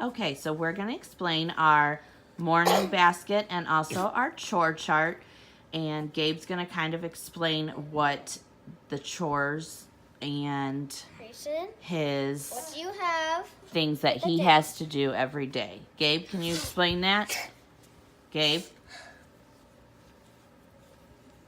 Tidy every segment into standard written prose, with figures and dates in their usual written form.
Okay, so we're going to explain our morning basket and also our chore chart. And Gabe's going to kind of explain what the chores and Grayson, his what do you have? things that he has to do every day. Gabe, can you explain that? Gabe?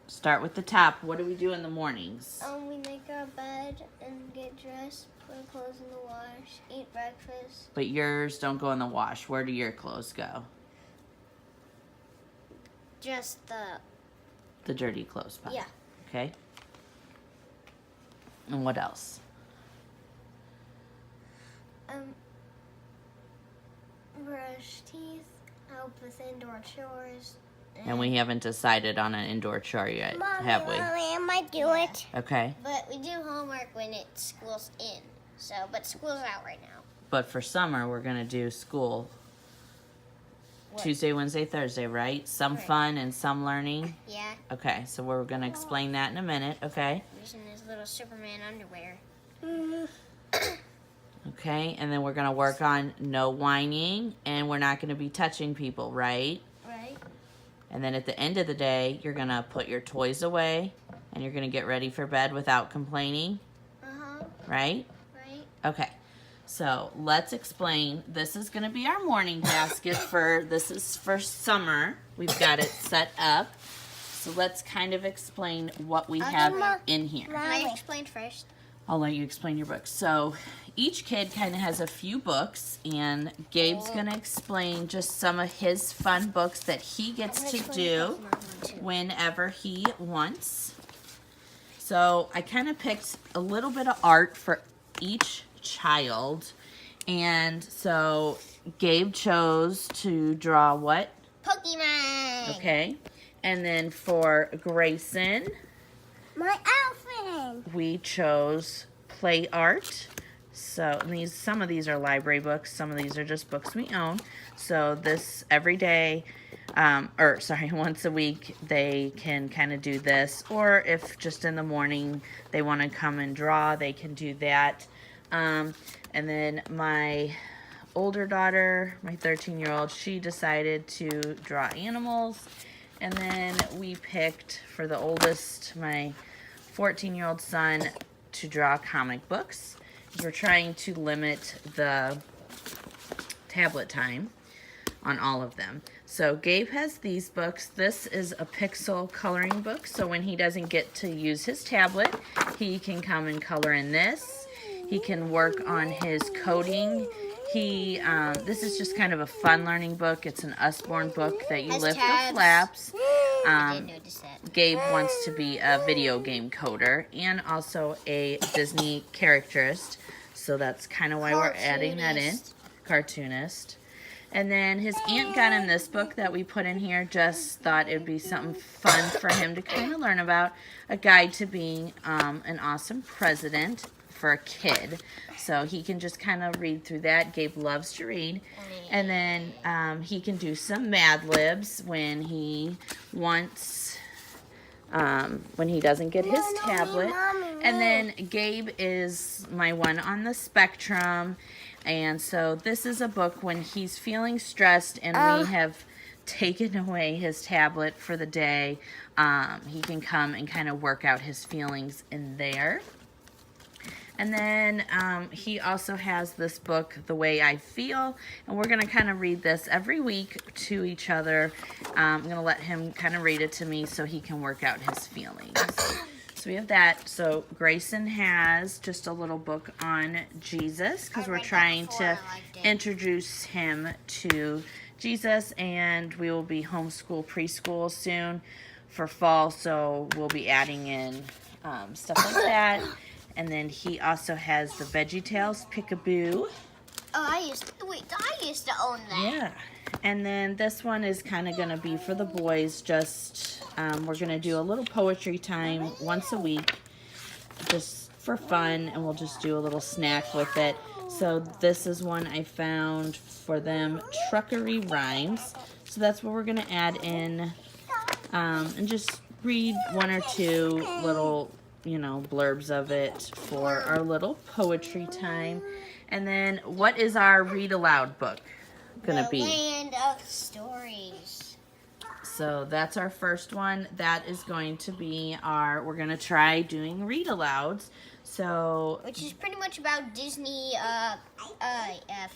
Start with the top. What do we do in the mornings? We make our bed and get dressed, put our clothes in the wash, eat breakfast. But yours don't go in the wash. Where do your clothes go? Just The dirty clothes pile. Yeah. Okay. And what else? Brush teeth, help with indoor chores. And we haven't decided on an indoor chore yet, have we? Mommy, I might do it. Okay. But we do homework when school's in. But school's out right now. But for summer, we're going to do school Tuesday, Wednesday, Thursday, right? Some Right. fun and some learning. Yeah. Okay, so we're going to explain that in a minute, okay? Using his little Superman underwear. Okay, and then we're going to work on no whining, and we're not going to be touching people, right? Right. And then at the end of the day, you're going to put your toys away, and you're going to get ready for bed without complaining, right? Right. Okay, so let's explain. This is going to be our morning basket this is for summer. We've got it set up. So let's kind of explain what we have in here. Can I explain first? I'll let you explain your books. So each kid kind of has a few books, and Gabe's going to explain just some of his fun books that he gets to do whenever he wants. So I kind of picked a little bit of art for each child. And so Gabe chose to draw what? Pokemon. Okay. And then for Grayson, My outfit. we chose play art. So some of these are library books, some of these are just books we own. So this every day, once a week, they can kind of do this. Or if just in the morning they want to come and draw, they can do that. And then my older daughter, my 13-year-old, she decided to draw animals. And then we picked for the oldest, my 14-year-old son, to draw comic books. We're trying to limit the tablet time on all of them. So Gabe has these books. This is a pixel coloring book, so when he doesn't get to use his tablet, he can come and color in this. He can work on his coding. This is just kind of a fun learning book. It's an Usborne book that you lift the flaps. Gabe wants to be a video game coder and also a Disney characterist. So that's kind of why we're adding that in. Cartoonist. And then his aunt got him this book that we put in here. Just thought it'd be something fun for him to kind of learn about. A guide to being an awesome president for a kid. So he can just kind of read through that. Gabe loves to read. And then he can do some Mad Libs when he wants, when he doesn't get his tablet. And then Gabe is my one on the spectrum. And so this is a book when he's feeling stressed and we have taken away his tablet for the day. He can come and kind of work out his feelings in there. And then he also has this book, The Way I Feel, and we're going to kind of read this every week to each other. I'm going to let him kind of read it to me so he can work out his feelings. So we have that. So Grayson has just a little book on Jesus because we're trying to introduce him to Jesus, and we will be homeschool preschool soon for fall, so we'll be adding in stuff like that. And then he also has the VeggieTales Peekaboo. I used to own that. Yeah. And then this one is kind of going to be for the boys. Just, we're going to do a little poetry time once a week, just for fun, and we'll just do a little snack with it. So this is one I found for them, Truckery Rhymes. So that's what we're going to add in, and just read one or two little blurbs of it for our little poetry time. And then what is our read aloud book gonna The be? Land of Stories. So that's our first one. That is going to be we're gonna try doing read alouds. So Which is pretty much about Disney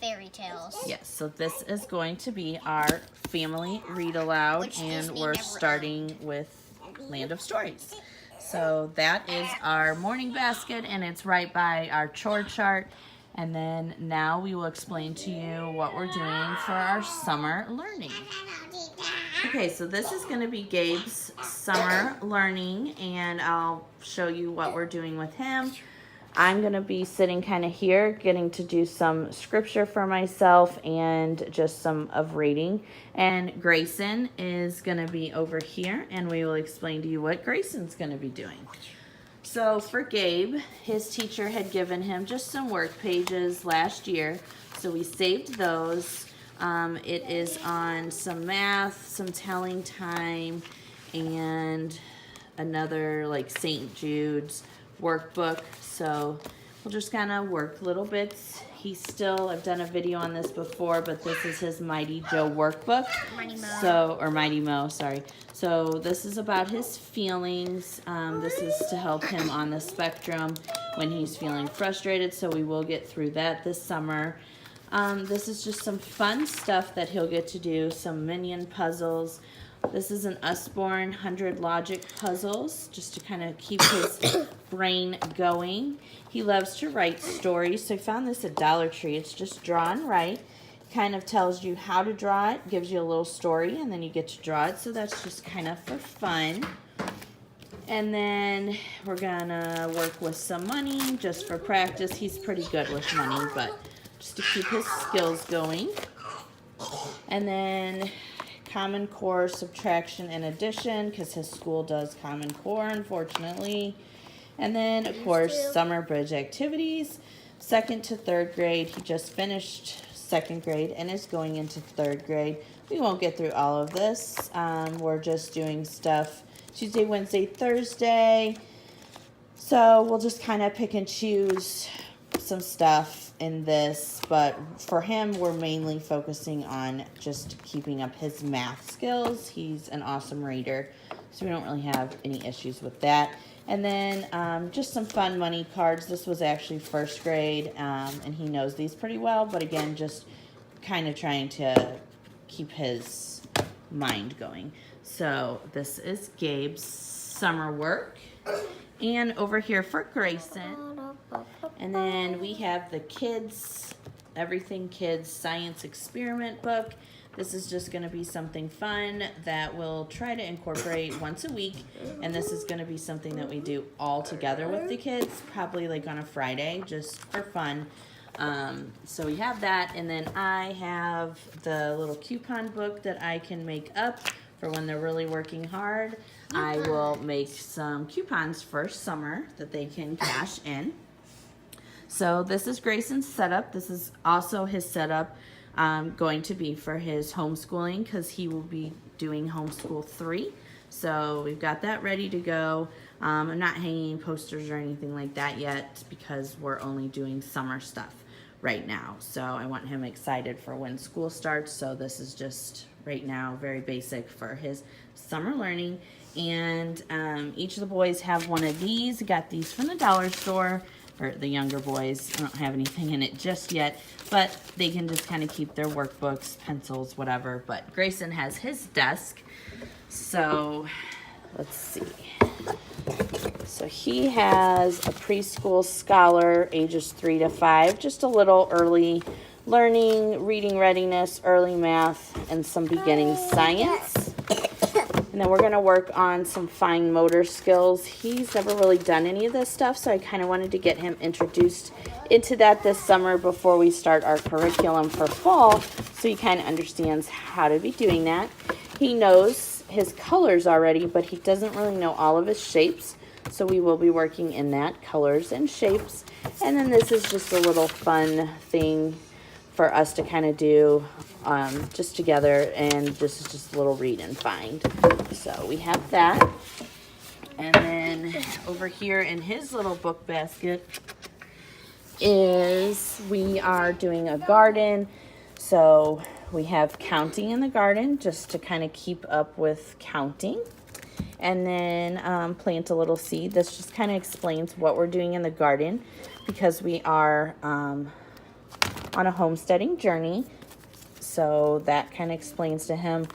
fairy tales. yes, so this is going to be our family read aloud, Which and Disney we're never starting with Land of Stories. So that is our morning basket, and it's right by our chore chart. And then now we will explain to you what we're doing for our summer learning. Okay, so this is going to be Gabe's summer learning, and I'll show you what we're doing with him. I'm going to be sitting kind of here, getting to do some scripture for myself and just some of reading. And Grayson is going to be over here, and we will explain to you what Grayson's going to be doing. So for Gabe, his teacher had given him just some work pages last year, so we saved those. It is on some math, some telling time, and another like St. Jude's workbook. So we'll just kind of work little bits. I've done a video on this before, but this is his Mighty Joe workbook. Mighty Mo, sorry. So this is about his feelings. This is to help him on the spectrum when he's feeling frustrated. So we will get through that this summer. This is just some fun stuff that he'll get to do, some minion puzzles. This is an Usborne 100 logic puzzles, just to kind of keep his brain going. He loves to write stories, so I found this at Dollar Tree. It's just draw and write. Kind of tells you how to draw it, gives you a little story, and then you get to draw it, so that's just kind of for fun. And then we're gonna work with some money just for practice. He's pretty good with money, but just to keep his skills going. And then Common Core, subtraction, and addition, because his school does Common Core, unfortunately. And then, of course, summer bridge activities, 2nd to 3rd grade. He just finished 2nd grade and is going into 3rd grade. We won't get through all of this. We're just doing stuff Tuesday, Wednesday, Thursday. So we'll just kind of pick and choose some stuff in this, but for him, we're mainly focusing on just keeping up his math skills. He's an awesome reader, so we don't really have any issues with that. And then just some fun money cards. This was actually 1st grade, and he knows these pretty well, but again, just kind of trying to keep his mind going. So this is Gabe's summer work. And over here for Grayson. And then we have the kids, Everything Kids Science Experiment book. This is just going to be something fun that we'll try to incorporate once a week. And this is going to be something that we do all together with the kids, probably like on a Friday, just for fun. So we have that. And then I have the little coupon book that I can make up for when they're really working hard. I will make some coupons for summer that they can cash in. So this is Grayson's setup. This is also his setup going to be for his homeschooling, because he will be doing homeschool 3. So we've got that ready to go. I'm not hanging posters or anything like that yet, because we're only doing summer stuff right now. So I want him excited for when school starts. So this is just right now very basic for his summer learning. And each of the boys have one of these. Got these from the dollar store, or the younger boys. I don't have anything in it just yet, but they can just kind of keep their workbooks, pencils, whatever. But Grayson has his desk. So let's see. So he has a preschool scholar, ages 3 to 5, just a little early learning, reading readiness, early math, and some beginning science. And then we're going to work on some fine motor skills. He's never really done any of this stuff, so I kind of wanted to get him introduced into that this summer before we start our curriculum for fall, so he kind of understands how to be doing that. He knows his colors already, but he doesn't really know all of his shapes, so we will be working in that, colors and shapes. And then this is just a little fun thing for us to kind of do just together, and this is just a little read and find. So we have that. And then over here in his little book basket, is we are doing a garden. So we have counting in the garden just to kind of keep up with counting. And then plant a little seed. This just kind of explains what we're doing in the garden because we are on a homesteading journey. So that kind of explains to him.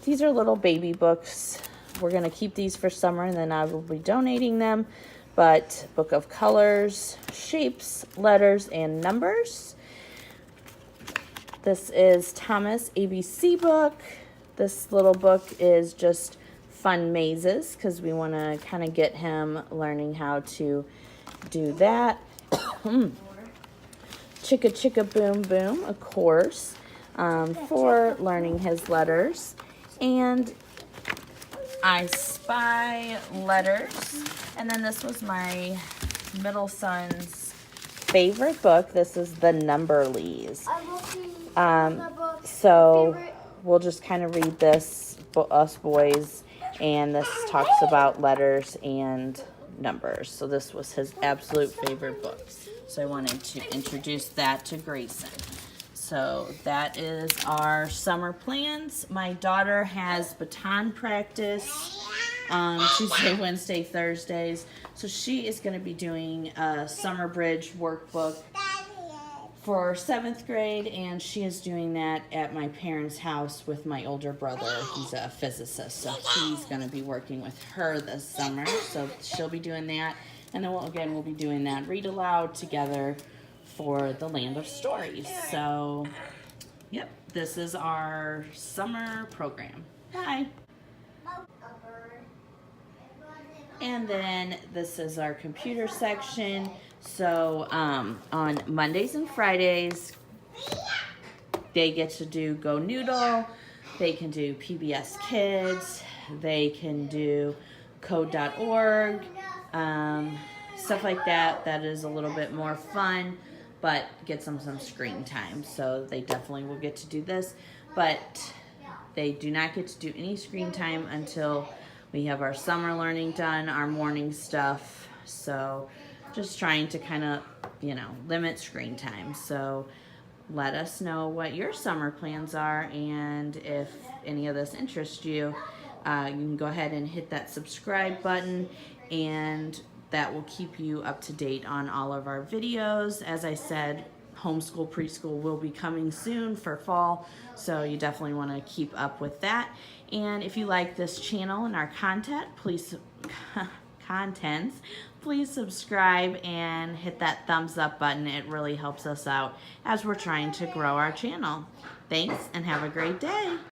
These are little baby books. We're going to keep these for summer and then I will be donating them. But book of colors, shapes, letters, and numbers. This is Thomas ABC book. This little book is just fun mazes because we want to kind of get him learning how to do that. Chicka Chicka Boom Boom, of course, for learning his letters. And I Spy letters. And then this was my middle son's favorite book. This is The Numberlies. So we'll just kind of read this, us boys, and this talks about letters and numbers. So this was his absolute favorite book. So I wanted to introduce that to Grayson. So that is our summer plans. My daughter has baton practice Tuesday, Wednesday, Thursdays. So she is going to be doing a summer bridge workbook for 7th grade, and she is doing that at my parents' house with my older brother. He's a physicist, so he's going to be working with her this summer. So she'll be doing that, and then we'll be doing that read aloud together for the Land of Stories. So, yep, this is our summer program. Bye. And then this is our computer section. So on Mondays and Fridays, they get to do Go Noodle. They can do PBS Kids. They can do code.org, stuff like that. That is a little bit more fun, but gets them some screen time. So they definitely will get to do this, but they do not get to do any screen time until we have our summer learning done, our morning stuff. So just trying to kind of, limit screen time. So let us know what your summer plans are, and if any of this interests you, you can go ahead and hit that subscribe button, and that will keep you up to date on all of our videos. As I said, homeschool preschool will be coming soon for fall, so you definitely want to keep up with that. And if you like this channel and our content, please subscribe and hit that thumbs up button. It really helps us out as we're trying to grow our channel. Thanks, and have a great day.